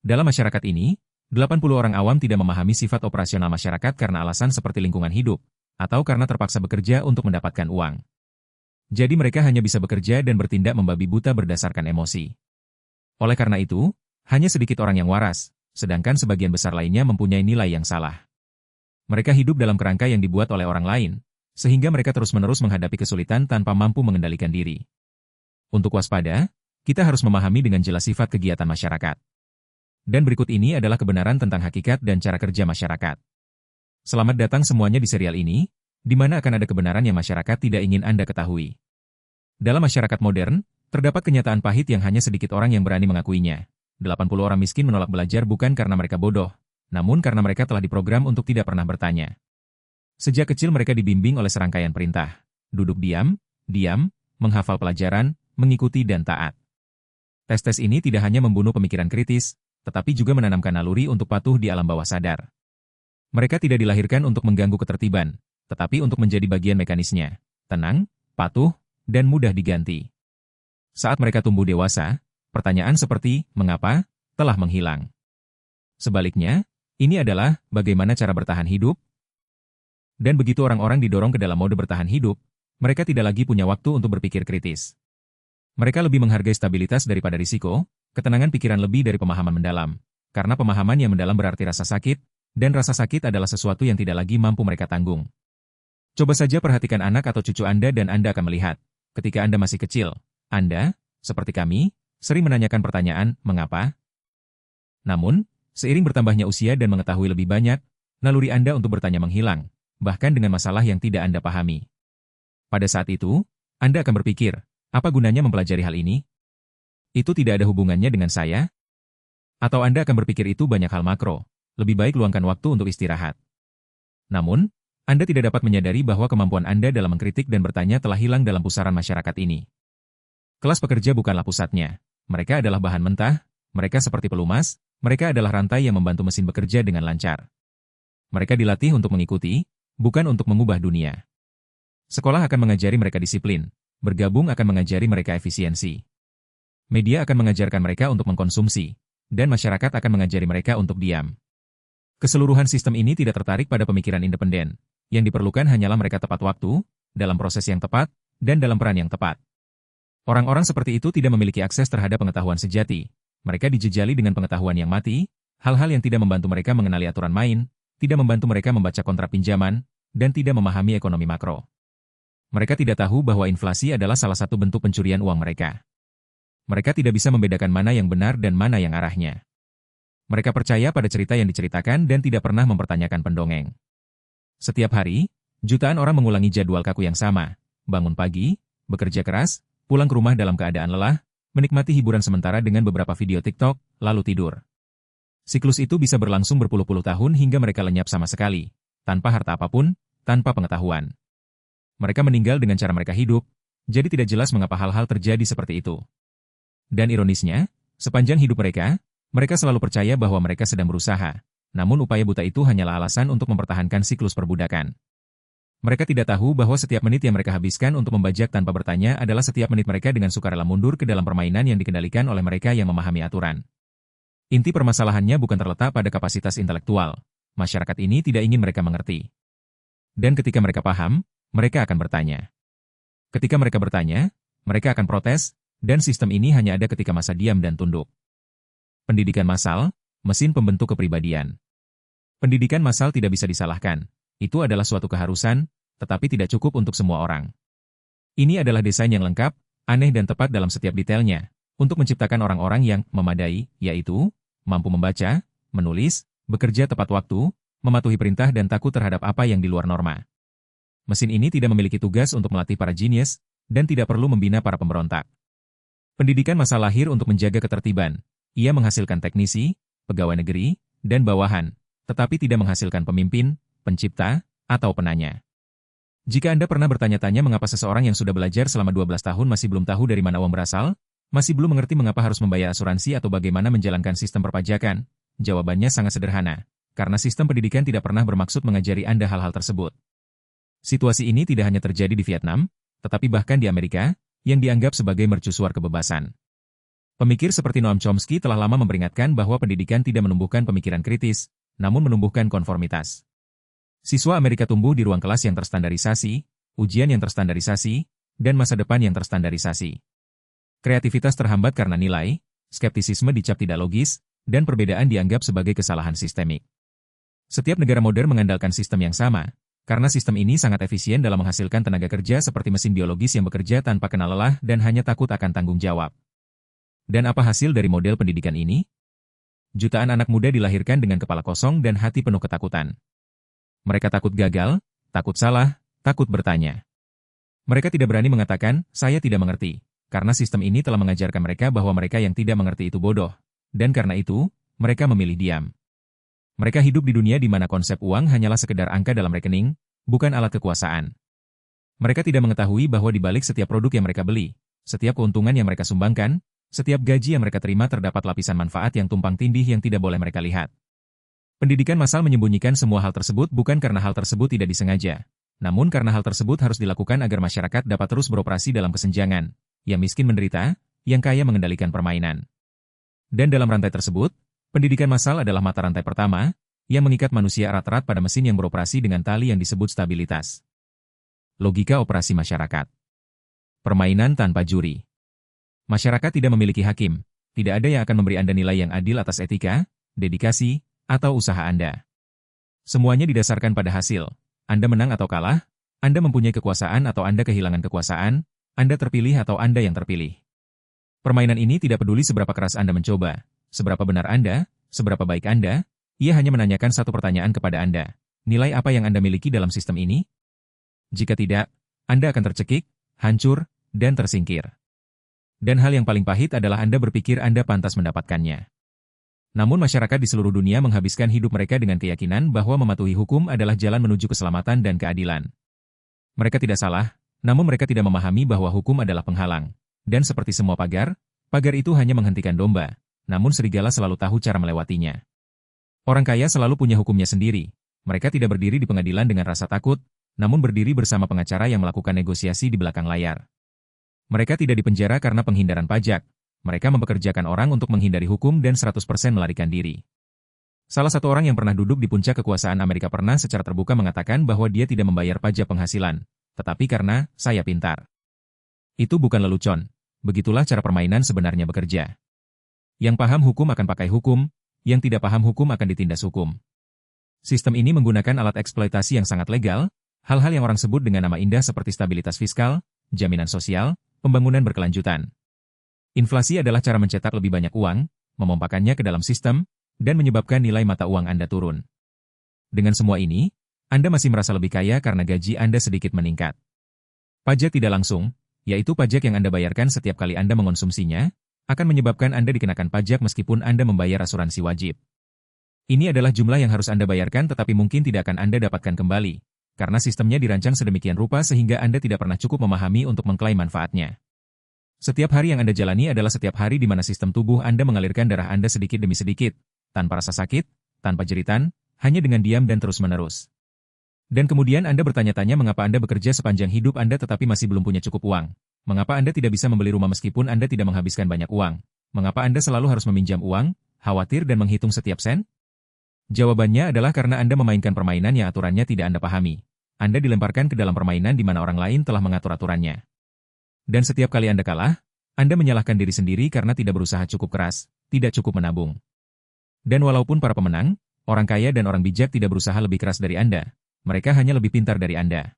Dalam masyarakat ini, 80 orang awam tidak memahami sifat operasional masyarakat karena alasan seperti lingkungan hidup, atau karena terpaksa bekerja untuk mendapatkan uang. Jadi mereka hanya bisa bekerja dan bertindak membabi buta berdasarkan emosi. Oleh karena itu, hanya sedikit orang yang waras, sedangkan sebagian besar lainnya mempunyai nilai yang salah. Mereka hidup dalam kerangka yang dibuat oleh orang lain, sehingga mereka terus-menerus menghadapi kesulitan tanpa mampu mengendalikan diri. Untuk waspada, kita harus memahami dengan jelas sifat kegiatan masyarakat. Dan berikut ini adalah kebenaran tentang hakikat dan cara kerja masyarakat. Selamat datang semuanya di serial ini, di mana akan ada kebenaran yang masyarakat tidak ingin Anda ketahui. Dalam masyarakat modern, terdapat kenyataan pahit yang hanya sedikit orang yang berani mengakuinya. 80 orang miskin menolak belajar bukan karena mereka bodoh, namun karena mereka telah diprogram untuk tidak pernah bertanya. Sejak kecil mereka dibimbing oleh serangkaian perintah. Duduk diam, menghafal pelajaran, mengikuti dan taat. Tes-tes ini tidak hanya membunuh pemikiran kritis, tetapi juga menanamkan naluri untuk patuh di alam bawah sadar. Mereka tidak dilahirkan untuk mengganggu ketertiban, tetapi untuk menjadi bagian mekanisnya. Tenang, patuh, dan mudah diganti. Saat mereka tumbuh dewasa, pertanyaan seperti, mengapa, telah menghilang. Sebaliknya, ini adalah, bagaimana cara bertahan hidup? Dan begitu orang-orang didorong ke dalam mode bertahan hidup, mereka tidak lagi punya waktu untuk berpikir kritis. Mereka lebih menghargai stabilitas daripada risiko, ketenangan pikiran lebih dari pemahaman mendalam, karena pemahaman yang mendalam berarti rasa sakit, dan rasa sakit adalah sesuatu yang tidak lagi mampu mereka tanggung. Coba saja perhatikan anak atau cucu Anda dan Anda akan melihat, ketika Anda masih kecil, Anda, seperti kami, sering menanyakan pertanyaan, mengapa? Namun, seiring bertambahnya usia dan mengetahui lebih banyak, naluri Anda untuk bertanya menghilang, bahkan dengan masalah yang tidak Anda pahami. Pada saat itu, Anda akan berpikir, apa gunanya mempelajari hal ini? Itu tidak ada hubungannya dengan saya? Atau Anda akan berpikir itu banyak hal makro, lebih baik luangkan waktu untuk istirahat. Namun, Anda tidak dapat menyadari bahwa kemampuan Anda dalam mengkritik dan bertanya telah hilang dalam pusaran masyarakat ini. Kelas pekerja bukanlah pusatnya. Mereka adalah bahan mentah, mereka seperti pelumas, mereka adalah rantai yang membantu mesin bekerja dengan lancar. Mereka dilatih untuk mengikuti, bukan untuk mengubah dunia. Sekolah akan mengajari mereka disiplin, bergabung akan mengajari mereka efisiensi. Media akan mengajarkan mereka untuk mengkonsumsi, dan masyarakat akan mengajari mereka untuk diam. Keseluruhan sistem ini tidak tertarik pada pemikiran independen. Yang diperlukan hanyalah mereka tepat waktu, dalam proses yang tepat, dan dalam peran yang tepat. Orang-orang seperti itu tidak memiliki akses terhadap pengetahuan sejati. Mereka dijejali dengan pengetahuan yang mati, hal-hal yang tidak membantu mereka mengenali aturan main, tidak membantu mereka membaca kontrak pinjaman, dan tidak memahami ekonomi makro. Mereka tidak tahu bahwa inflasi adalah salah satu bentuk pencurian uang mereka. Mereka tidak bisa membedakan mana yang benar dan mana yang arahnya. Mereka percaya pada cerita yang diceritakan dan tidak pernah mempertanyakan pendongeng. Setiap hari, jutaan orang mengulangi jadwal kaku yang sama, bangun pagi, bekerja keras, pulang ke rumah dalam keadaan lelah, menikmati hiburan sementara dengan beberapa video TikTok, lalu tidur. Siklus itu bisa berlangsung berpuluh-puluh tahun hingga mereka lenyap sama sekali, tanpa harta apapun, tanpa pengetahuan. Mereka meninggal dengan cara mereka hidup, jadi tidak jelas mengapa hal-hal terjadi seperti itu. Dan ironisnya, sepanjang hidup mereka selalu percaya bahwa mereka sedang berusaha, namun upaya buta itu hanyalah alasan untuk mempertahankan siklus perbudakan. Mereka tidak tahu bahwa setiap menit yang mereka habiskan untuk membajak tanpa bertanya adalah setiap menit mereka dengan sukarela mundur ke dalam permainan yang dikendalikan oleh mereka yang memahami aturan. Inti permasalahannya bukan terletak pada kapasitas intelektual. Masyarakat ini tidak ingin mereka mengerti. Dan ketika mereka paham, mereka akan bertanya. Ketika mereka bertanya, mereka akan protes, dan sistem ini hanya ada ketika masa diam dan tunduk. Pendidikan massal, mesin pembentuk kepribadian. Pendidikan massal tidak bisa disalahkan. Itu adalah suatu keharusan, tetapi tidak cukup untuk semua orang. Ini adalah desain yang lengkap, aneh dan tepat dalam setiap detailnya, untuk menciptakan orang-orang yang memadai, yaitu, mampu membaca, menulis, bekerja tepat waktu, mematuhi perintah dan takut terhadap apa yang di luar norma. Mesin ini tidak memiliki tugas untuk melatih para jenius, dan tidak perlu membina para pemberontak. Pendidikan massal lahir untuk menjaga ketertiban. Ia menghasilkan teknisi, pegawai negeri, dan bawahan, tetapi tidak menghasilkan pemimpin, pencipta, atau penanya. Jika Anda pernah bertanya-tanya mengapa seseorang yang sudah belajar selama 12 tahun masih belum tahu dari mana uang berasal, masih belum mengerti mengapa harus membayar asuransi atau bagaimana menjalankan sistem perpajakan, jawabannya sangat sederhana, karena sistem pendidikan tidak pernah bermaksud mengajari Anda hal-hal tersebut. Situasi ini tidak hanya terjadi di Vietnam, tetapi bahkan di Amerika, yang dianggap sebagai mercusuar kebebasan. Pemikir seperti Noam Chomsky telah lama memperingatkan bahwa pendidikan tidak menumbuhkan pemikiran kritis, namun menumbuhkan konformitas. Siswa Amerika tumbuh di ruang kelas yang terstandarisasi, ujian yang terstandarisasi, dan masa depan yang terstandarisasi. Kreativitas terhambat karena nilai, skeptisisme dicap tidak logis, dan perbedaan dianggap sebagai kesalahan sistemik. Setiap negara modern mengandalkan sistem yang sama, karena sistem ini sangat efisien dalam menghasilkan tenaga kerja seperti mesin biologis yang bekerja tanpa kenal lelah dan hanya takut akan tanggung jawab. Dan apa hasil dari model pendidikan ini? Jutaan anak muda dilahirkan dengan kepala kosong dan hati penuh ketakutan. Mereka takut gagal, takut salah, takut bertanya. Mereka tidak berani mengatakan, saya tidak mengerti, karena sistem ini telah mengajarkan mereka bahwa mereka yang tidak mengerti itu bodoh, dan karena itu, mereka memilih diam. Mereka hidup di dunia di mana konsep uang hanyalah sekedar angka dalam rekening, bukan alat kekuasaan. Mereka tidak mengetahui bahwa di balik setiap produk yang mereka beli, setiap keuntungan yang mereka sumbangkan, setiap gaji yang mereka terima terdapat lapisan manfaat yang tumpang tindih yang tidak boleh mereka lihat. Pendidikan massal menyembunyikan semua hal tersebut bukan karena hal tersebut tidak disengaja, namun karena hal tersebut harus dilakukan agar masyarakat dapat terus beroperasi dalam kesenjangan, yang miskin menderita, yang kaya mengendalikan permainan. Dan dalam rantai tersebut, pendidikan massal adalah mata rantai pertama, yang mengikat manusia erat-erat pada mesin yang beroperasi dengan tali yang disebut stabilitas. Logika operasi masyarakat. Permainan tanpa juri. Masyarakat tidak memiliki hakim, tidak ada yang akan memberi Anda nilai yang adil atas etika, dedikasi, atau usaha Anda. Semuanya didasarkan pada hasil. Anda menang atau kalah, Anda mempunyai kekuasaan atau Anda kehilangan kekuasaan, Anda terpilih atau Anda yang terpilih. Permainan ini tidak peduli seberapa keras Anda mencoba, seberapa benar Anda, seberapa baik Anda, ia hanya menanyakan satu pertanyaan kepada Anda. Nilai apa yang Anda miliki dalam sistem ini? Jika tidak, Anda akan tercekik, hancur, dan tersingkir. Dan hal yang paling pahit adalah Anda berpikir Anda pantas mendapatkannya. Namun masyarakat di seluruh dunia menghabiskan hidup mereka dengan keyakinan bahwa mematuhi hukum adalah jalan menuju keselamatan dan keadilan. Mereka tidak salah, namun mereka tidak memahami bahwa hukum adalah penghalang. Dan seperti semua pagar, pagar itu hanya menghentikan domba, namun serigala selalu tahu cara melewatinya. Orang kaya selalu punya hukumnya sendiri. Mereka tidak berdiri di pengadilan dengan rasa takut, namun berdiri bersama pengacara yang melakukan negosiasi di belakang layar. Mereka tidak dipenjara karena penghindaran pajak. Mereka mempekerjakan orang untuk menghindari hukum dan 100% melarikan diri. Salah satu orang yang pernah duduk di puncak kekuasaan Amerika pernah secara terbuka mengatakan bahwa dia tidak membayar pajak penghasilan, tetapi karena saya pintar. Itu bukan lelucon. Begitulah cara permainan sebenarnya bekerja. Yang paham hukum akan pakai hukum, yang tidak paham hukum akan ditindas hukum. Sistem ini menggunakan alat eksploitasi yang sangat legal, hal-hal yang orang sebut dengan nama indah seperti stabilitas fiskal, jaminan sosial, pembangunan berkelanjutan. Inflasi adalah cara mencetak lebih banyak uang, memompakannya ke dalam sistem, dan menyebabkan nilai mata uang Anda turun. Dengan semua ini, Anda masih merasa lebih kaya karena gaji Anda sedikit meningkat. Pajak tidak langsung, yaitu pajak yang Anda bayarkan setiap kali Anda mengonsumsinya, akan menyebabkan Anda dikenakan pajak meskipun Anda membayar asuransi wajib. Ini adalah jumlah yang harus Anda bayarkan tetapi mungkin tidak akan Anda dapatkan kembali, karena sistemnya dirancang sedemikian rupa sehingga Anda tidak pernah cukup memahami untuk mengklaim manfaatnya. Setiap hari yang Anda jalani adalah setiap hari di mana sistem tubuh Anda mengalirkan darah Anda sedikit demi sedikit, tanpa rasa sakit, tanpa jeritan, hanya dengan diam dan terus-menerus. Dan kemudian Anda bertanya-tanya mengapa Anda bekerja sepanjang hidup Anda tetapi masih belum punya cukup uang. Mengapa Anda tidak bisa membeli rumah meskipun Anda tidak menghabiskan banyak uang? Mengapa Anda selalu harus meminjam uang, khawatir dan menghitung setiap sen? Jawabannya adalah karena Anda memainkan permainan yang aturannya tidak Anda pahami. Anda dilemparkan ke dalam permainan di mana orang lain telah mengatur aturannya. Dan setiap kali Anda kalah, Anda menyalahkan diri sendiri karena tidak berusaha cukup keras, tidak cukup menabung. Dan walaupun para pemenang, orang kaya dan orang bijak tidak berusaha lebih keras dari Anda, mereka hanya lebih pintar dari Anda.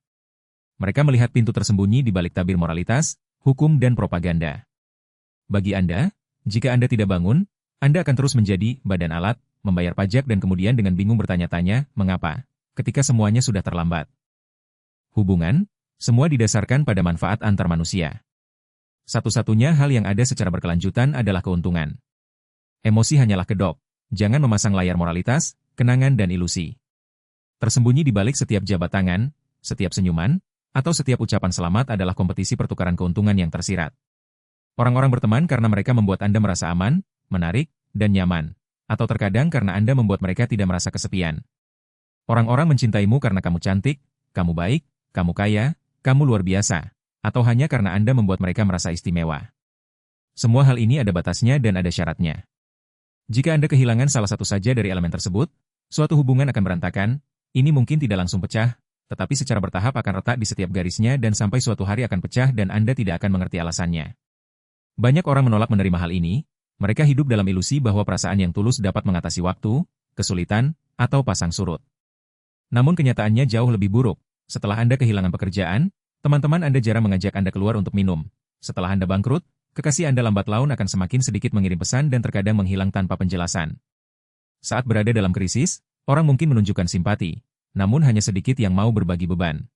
Mereka melihat pintu tersembunyi di balik tabir moralitas, hukum dan propaganda. Bagi Anda, jika Anda tidak bangun, Anda akan terus menjadi badan alat, membayar pajak dan kemudian dengan bingung bertanya-tanya, mengapa, ketika semuanya sudah terlambat. Hubungan, semua didasarkan pada manfaat antar manusia. Satu-satunya hal yang ada secara berkelanjutan adalah keuntungan. Emosi hanyalah kedok, jangan memasang layar moralitas, kenangan dan ilusi. Tersembunyi di balik setiap jabat tangan, setiap senyuman, atau setiap ucapan selamat adalah kompetisi pertukaran keuntungan yang tersirat. Orang-orang berteman karena mereka membuat Anda merasa aman, menarik, dan nyaman, atau terkadang karena Anda membuat mereka tidak merasa kesepian. Orang-orang mencintaimu karena kamu cantik, kamu baik, kamu kaya, kamu luar biasa, atau hanya karena Anda membuat mereka merasa istimewa. Semua hal ini ada batasnya dan ada syaratnya. Jika Anda kehilangan salah satu saja dari elemen tersebut, suatu hubungan akan berantakan. Ini mungkin tidak langsung pecah, tetapi secara bertahap akan retak di setiap garisnya dan sampai suatu hari akan pecah dan Anda tidak akan mengerti alasannya. Banyak orang menolak menerima hal ini. Mereka hidup dalam ilusi bahwa perasaan yang tulus dapat mengatasi waktu, kesulitan, atau pasang surut. Namun kenyataannya jauh lebih buruk. Setelah Anda kehilangan pekerjaan, teman-teman Anda jarang mengajak Anda keluar untuk minum. Setelah Anda bangkrut, kekasih Anda lambat laun akan semakin sedikit mengirim pesan dan terkadang menghilang tanpa penjelasan. Saat berada dalam krisis, orang mungkin menunjukkan simpati, namun hanya sedikit yang mau berbagi beban.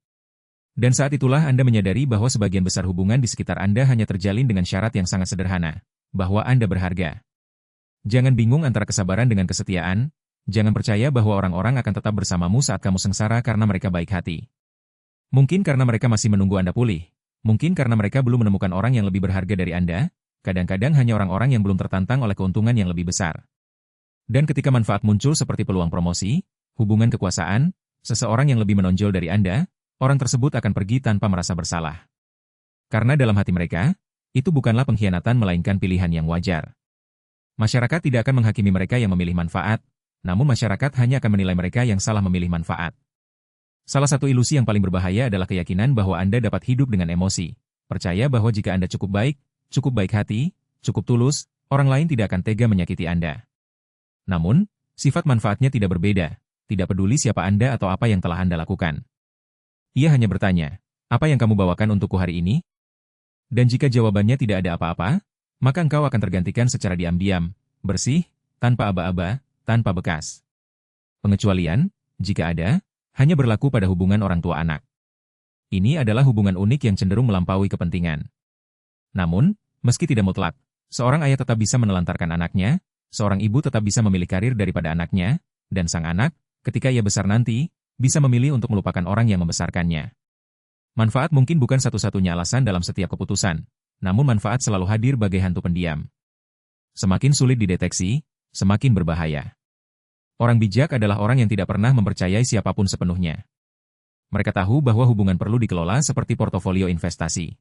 Dan saat itulah Anda menyadari bahwa sebagian besar hubungan di sekitar Anda hanya terjalin dengan syarat yang sangat sederhana, bahwa Anda berharga. Jangan bingung antara kesabaran dengan kesetiaan. Jangan percaya bahwa orang-orang akan tetap bersamamu saat kamu sengsara karena mereka baik hati. Mungkin karena mereka masih menunggu Anda pulih. Mungkin karena mereka belum menemukan orang yang lebih berharga dari Anda. Kadang-kadang hanya orang-orang yang belum tertantang oleh keuntungan yang lebih besar. Dan ketika manfaat muncul seperti peluang promosi, hubungan kekuasaan, seseorang yang lebih menonjol dari Anda, orang tersebut akan pergi tanpa merasa bersalah. Karena dalam hati mereka, itu bukanlah pengkhianatan melainkan pilihan yang wajar. Masyarakat tidak akan menghakimi mereka yang memilih manfaat, namun masyarakat hanya akan menilai mereka yang salah memilih manfaat. Salah satu ilusi yang paling berbahaya adalah keyakinan bahwa Anda dapat hidup dengan emosi. Percaya bahwa jika Anda cukup baik hati, cukup tulus, orang lain tidak akan tega menyakiti Anda. Namun, sifat manfaatnya tidak berbeda, tidak peduli siapa Anda atau apa yang telah Anda lakukan. Ia hanya bertanya, apa yang kamu bawakan untukku hari ini? Dan jika jawabannya tidak ada apa-apa, maka engkau akan tergantikan secara diam-diam, bersih, tanpa aba-aba, tanpa bekas. Pengecualian, jika ada, hanya berlaku pada hubungan orang tua anak. Ini adalah hubungan unik yang cenderung melampaui kepentingan. Namun, meski tidak mutlak, seorang ayah tetap bisa menelantarkan anaknya, seorang ibu tetap bisa memilih karir daripada anaknya, dan sang anak, ketika ia besar nanti, bisa memilih untuk melupakan orang yang membesarkannya. Manfaat mungkin bukan satu-satunya alasan dalam setiap keputusan, namun manfaat selalu hadir bagai hantu pendiam. Semakin sulit dideteksi, semakin berbahaya. Orang bijak adalah orang yang tidak pernah mempercayai siapapun sepenuhnya. Mereka tahu bahwa hubungan perlu dikelola seperti portofolio investasi.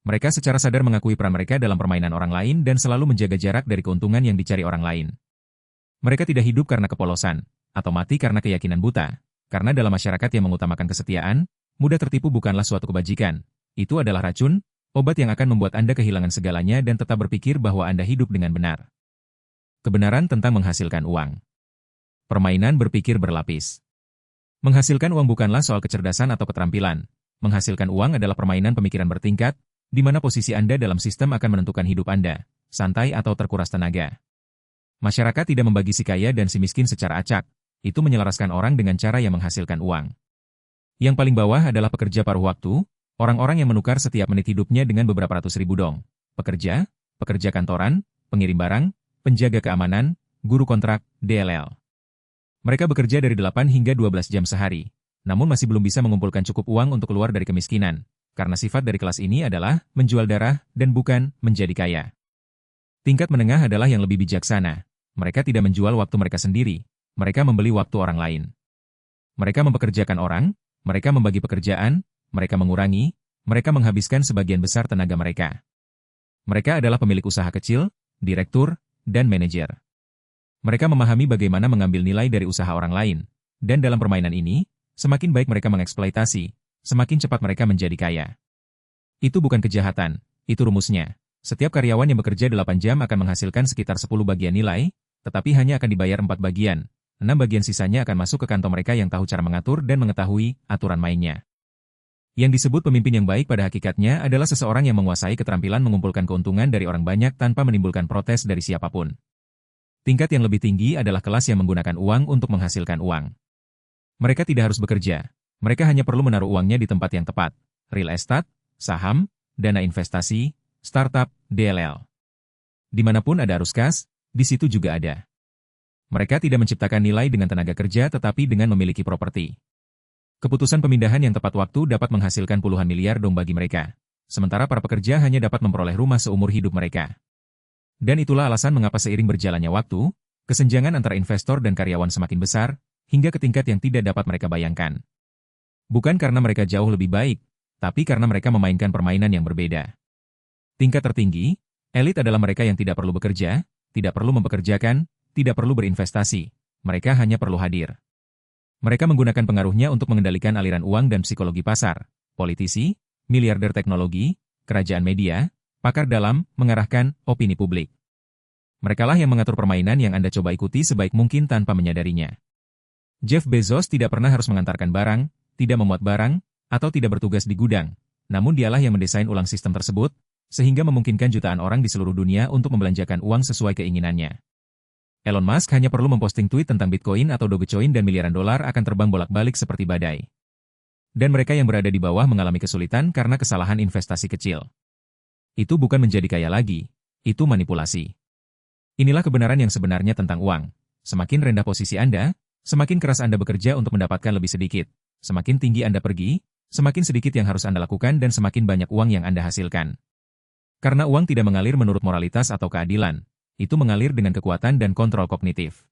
Mereka secara sadar mengakui peran mereka dalam permainan orang lain dan selalu menjaga jarak dari keuntungan yang dicari orang lain. Mereka tidak hidup karena kepolosan, atau mati karena keyakinan buta, karena dalam masyarakat yang mengutamakan kesetiaan, mudah tertipu bukanlah suatu kebajikan. Itu adalah racun, obat yang akan membuat Anda kehilangan segalanya dan tetap berpikir bahwa Anda hidup dengan benar. Kebenaran tentang menghasilkan uang. Permainan berpikir berlapis. Menghasilkan uang bukanlah soal kecerdasan atau keterampilan. Menghasilkan uang adalah permainan pemikiran bertingkat, di mana posisi Anda dalam sistem akan menentukan hidup Anda, santai atau terkuras tenaga. Masyarakat tidak membagi si kaya dan si miskin secara acak, itu menyelaraskan orang dengan cara yang menghasilkan uang. Yang paling bawah adalah pekerja paruh waktu, orang-orang yang menukar setiap menit hidupnya dengan beberapa ratus ribu dong. Pekerja kantoran, pengirim barang, penjaga keamanan, guru kontrak, DLL. Mereka bekerja dari 8 hingga 12 jam sehari, namun masih belum bisa mengumpulkan cukup uang untuk keluar dari kemiskinan, karena sifat dari kelas ini adalah menjual darah dan bukan menjadi kaya. Tingkat menengah adalah yang lebih bijaksana. Mereka tidak menjual waktu mereka sendiri, mereka membeli waktu orang lain. Mereka mempekerjakan orang, mereka membagi pekerjaan, mereka mengurangi, mereka menghabiskan sebagian besar tenaga mereka. Mereka adalah pemilik usaha kecil, direktur, dan manajer. Mereka memahami bagaimana mengambil nilai dari usaha orang lain, dan dalam permainan ini, semakin baik mereka mengeksploitasi, semakin cepat mereka menjadi kaya. Itu bukan kejahatan, itu rumusnya. Setiap karyawan yang bekerja 8 jam akan menghasilkan sekitar 10 bagian nilai, tetapi hanya akan dibayar 4 bagian. 6 bagian sisanya akan masuk ke kantong mereka yang tahu cara mengatur dan mengetahui aturan mainnya. Yang disebut pemimpin yang baik pada hakikatnya adalah seseorang yang menguasai keterampilan mengumpulkan keuntungan dari orang banyak tanpa menimbulkan protes dari siapapun. Tingkat yang lebih tinggi adalah kelas yang menggunakan uang untuk menghasilkan uang. Mereka tidak harus bekerja, mereka hanya perlu menaruh uangnya di tempat yang tepat, real estate, saham, dana investasi, startup, DLL. Dimanapun ada arus kas, di situ juga ada. Mereka tidak menciptakan nilai dengan tenaga kerja tetapi dengan memiliki properti. Keputusan pemindahan yang tepat waktu dapat menghasilkan puluhan miliar dong bagi mereka. Sementara para pekerja hanya dapat memperoleh rumah seumur hidup mereka. Dan itulah alasan mengapa seiring berjalannya waktu, kesenjangan antara investor dan karyawan semakin besar, hingga ke tingkat yang tidak dapat mereka bayangkan. Bukan karena mereka jauh lebih baik, tapi karena mereka memainkan permainan yang berbeda. Tingkat tertinggi Elit adalah mereka yang tidak perlu bekerja, tidak perlu mempekerjakan, tidak perlu berinvestasi. Mereka hanya perlu hadir. Mereka menggunakan pengaruhnya untuk mengendalikan aliran uang dan psikologi pasar. Politisi, miliarder teknologi, kerajaan media, pakar dalam, mengarahkan opini publik. Merekalah yang mengatur permainan yang Anda coba ikuti sebaik mungkin tanpa menyadarinya. Jeff Bezos tidak pernah harus mengantarkan barang, tidak memuat barang, atau tidak bertugas di gudang. Namun dialah yang mendesain ulang sistem tersebut, sehingga memungkinkan jutaan orang di seluruh dunia untuk membelanjakan uang sesuai keinginannya. Elon Musk hanya perlu memposting tweet tentang Bitcoin atau Dogecoin dan miliaran dolar akan terbang bolak-balik seperti badai. Dan mereka yang berada di bawah mengalami kesulitan karena kesalahan investasi kecil. Itu bukan menjadi kaya lagi, itu manipulasi. Inilah kebenaran yang sebenarnya tentang uang. Semakin rendah posisi Anda, semakin keras Anda bekerja untuk mendapatkan lebih sedikit. Semakin tinggi Anda pergi, semakin sedikit yang harus Anda lakukan dan semakin banyak uang yang Anda hasilkan. Karena uang tidak mengalir menurut moralitas atau keadilan, itu mengalir dengan kekuatan dan kontrol kognitif.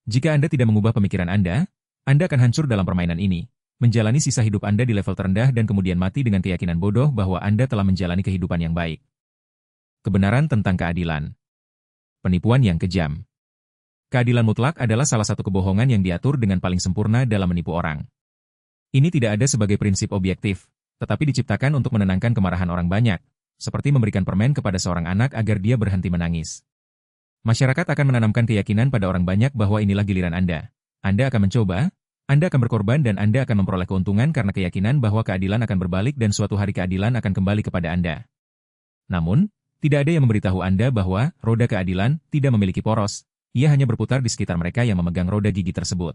Jika Anda tidak mengubah pemikiran Anda akan hancur dalam permainan ini, menjalani sisa hidup Anda di level terendah dan kemudian mati dengan keyakinan bodoh bahwa Anda telah menjalani kehidupan yang baik. Kebenaran tentang keadilan. Penipuan yang kejam. Keadilan mutlak adalah salah satu kebohongan yang diatur dengan paling sempurna dalam menipu orang. Ini tidak ada sebagai prinsip objektif, tetapi diciptakan untuk menenangkan kemarahan orang banyak, seperti memberikan permen kepada seorang anak agar dia berhenti menangis. Masyarakat akan menanamkan keyakinan pada orang banyak bahwa inilah giliran Anda. Anda akan mencoba, Anda akan berkorban dan Anda akan memperoleh keuntungan karena keyakinan bahwa keadilan akan berbalik dan suatu hari keadilan akan kembali kepada Anda. Namun, tidak ada yang memberitahu Anda bahwa roda keadilan tidak memiliki poros, ia hanya berputar di sekitar mereka yang memegang roda gigi tersebut.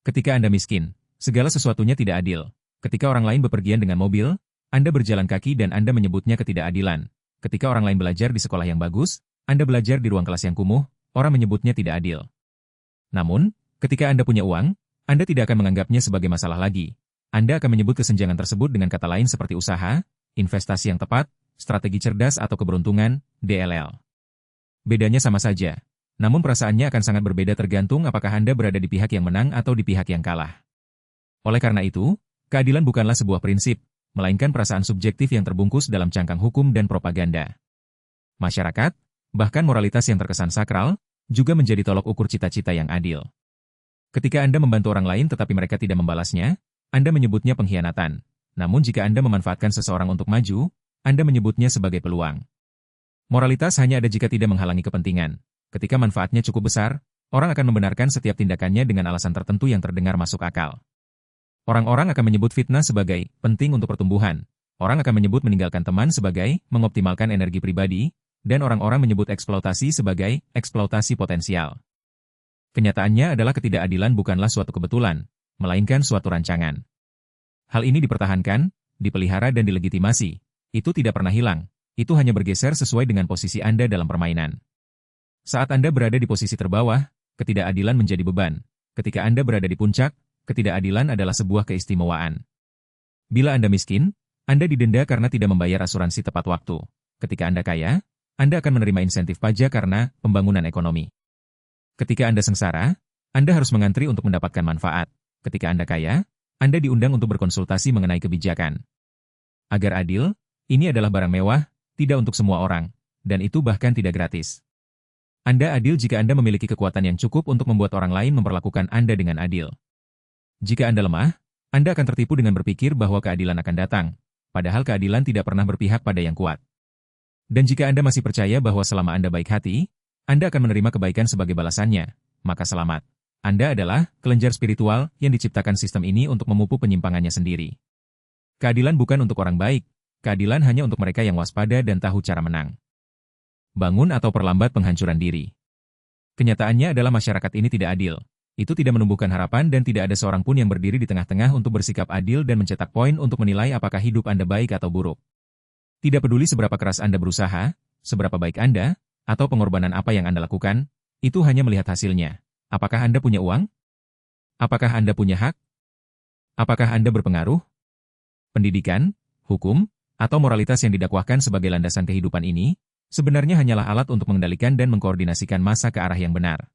Ketika Anda miskin, segala sesuatunya tidak adil. Ketika orang lain bepergian dengan mobil, Anda berjalan kaki dan Anda menyebutnya ketidakadilan. Ketika orang lain belajar di sekolah yang bagus, Anda belajar di ruang kelas yang kumuh, orang menyebutnya tidak adil. Namun, ketika Anda punya uang, Anda tidak akan menganggapnya sebagai masalah lagi. Anda akan menyebut kesenjangan tersebut dengan kata lain seperti usaha, investasi yang tepat, strategi cerdas atau keberuntungan, DLL. Bedanya sama saja. Namun perasaannya akan sangat berbeda tergantung apakah Anda berada di pihak yang menang atau di pihak yang kalah. Oleh karena itu, keadilan bukanlah sebuah prinsip, melainkan perasaan subjektif yang terbungkus dalam cangkang hukum dan propaganda. Masyarakat, bahkan moralitas yang terkesan sakral, juga menjadi tolok ukur cita-cita yang adil. Ketika Anda membantu orang lain tetapi mereka tidak membalasnya, Anda menyebutnya pengkhianatan. Namun jika Anda memanfaatkan seseorang untuk maju, Anda menyebutnya sebagai peluang. Moralitas hanya ada jika tidak menghalangi kepentingan. Ketika manfaatnya cukup besar, orang akan membenarkan setiap tindakannya dengan alasan tertentu yang terdengar masuk akal. Orang-orang akan menyebut fitnah sebagai penting untuk pertumbuhan. Orang akan menyebut meninggalkan teman sebagai mengoptimalkan energi pribadi, dan orang-orang menyebut eksploitasi sebagai eksploitasi potensial. Kenyataannya adalah ketidakadilan bukanlah suatu kebetulan, melainkan suatu rancangan. Hal ini dipertahankan, dipelihara dan dilegitimasi. Itu tidak pernah hilang, itu hanya bergeser sesuai dengan posisi Anda dalam permainan. Saat Anda berada di posisi terbawah, ketidakadilan menjadi beban. Ketika Anda berada di puncak, ketidakadilan adalah sebuah keistimewaan. Bila Anda miskin, Anda didenda karena tidak membayar asuransi tepat waktu. Ketika Anda kaya, Anda akan menerima insentif pajak karena pembangunan ekonomi. Ketika Anda sengsara, Anda harus mengantri untuk mendapatkan manfaat. Ketika Anda kaya, Anda diundang untuk berkonsultasi mengenai kebijakan. Agar adil, ini adalah barang mewah, tidak untuk semua orang, dan itu bahkan tidak gratis. Anda adil jika Anda memiliki kekuatan yang cukup untuk membuat orang lain memperlakukan Anda dengan adil. Jika Anda lemah, Anda akan tertipu dengan berpikir bahwa keadilan akan datang, padahal keadilan tidak pernah berpihak pada yang kuat. Dan jika Anda masih percaya bahwa selama Anda baik hati, Anda akan menerima kebaikan sebagai balasannya, maka selamat. Anda adalah kelenjar spiritual yang diciptakan sistem ini untuk memupuk penyimpangannya sendiri. Keadilan bukan untuk orang baik, keadilan hanya untuk mereka yang waspada dan tahu cara menang. Bangun atau perlambat penghancuran diri. Kenyataannya adalah masyarakat ini tidak adil. Itu tidak menumbuhkan harapan dan tidak ada seorang pun yang berdiri di tengah-tengah untuk bersikap adil dan mencetak poin untuk menilai apakah hidup Anda baik atau buruk. Tidak peduli seberapa keras Anda berusaha, seberapa baik Anda, atau pengorbanan apa yang Anda lakukan, itu hanya melihat hasilnya. Apakah Anda punya uang? Apakah Anda punya hak? Apakah Anda berpengaruh? Pendidikan, hukum, atau moralitas yang didakwahkan sebagai landasan kehidupan ini, sebenarnya hanyalah alat untuk mengendalikan dan mengkoordinasikan massa ke arah yang benar.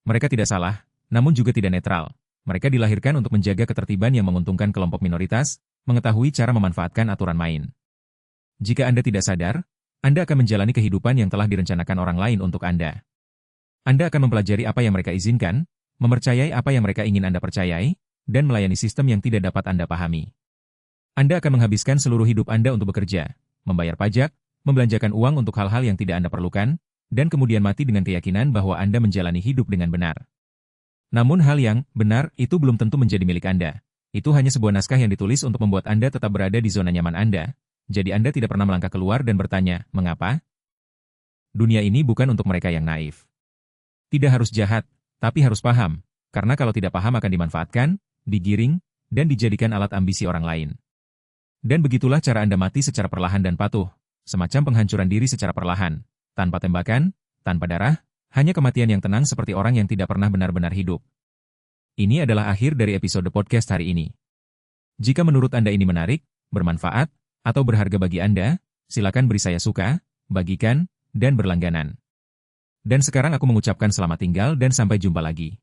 Mereka tidak salah, namun juga tidak netral. Mereka dilahirkan untuk menjaga ketertiban yang menguntungkan kelompok minoritas, mengetahui cara memanfaatkan aturan main. Jika Anda tidak sadar, Anda akan menjalani kehidupan yang telah direncanakan orang lain untuk Anda. Anda akan mempelajari apa yang mereka izinkan, mempercayai apa yang mereka ingin Anda percayai, dan melayani sistem yang tidak dapat Anda pahami. Anda akan menghabiskan seluruh hidup Anda untuk bekerja, membayar pajak, membelanjakan uang untuk hal-hal yang tidak Anda perlukan, dan kemudian mati dengan keyakinan bahwa Anda menjalani hidup dengan benar. Namun hal yang benar itu belum tentu menjadi milik Anda. Itu hanya sebuah naskah yang ditulis untuk membuat Anda tetap berada di zona nyaman Anda, jadi Anda tidak pernah melangkah keluar dan bertanya, mengapa? Dunia ini bukan untuk mereka yang naif. Tidak harus jahat, tapi harus paham, karena kalau tidak paham akan dimanfaatkan, digiring, dan dijadikan alat ambisi orang lain. Dan begitulah cara Anda mati secara perlahan dan patuh, semacam penghancuran diri secara perlahan, tanpa tembakan, tanpa darah, hanya kematian yang tenang seperti orang yang tidak pernah benar-benar hidup. Ini adalah akhir dari episode podcast hari ini. Jika menurut Anda ini menarik, bermanfaat, atau berharga bagi Anda, silakan beri saya suka, bagikan, dan berlangganan. Dan sekarang aku mengucapkan selamat tinggal dan sampai jumpa lagi.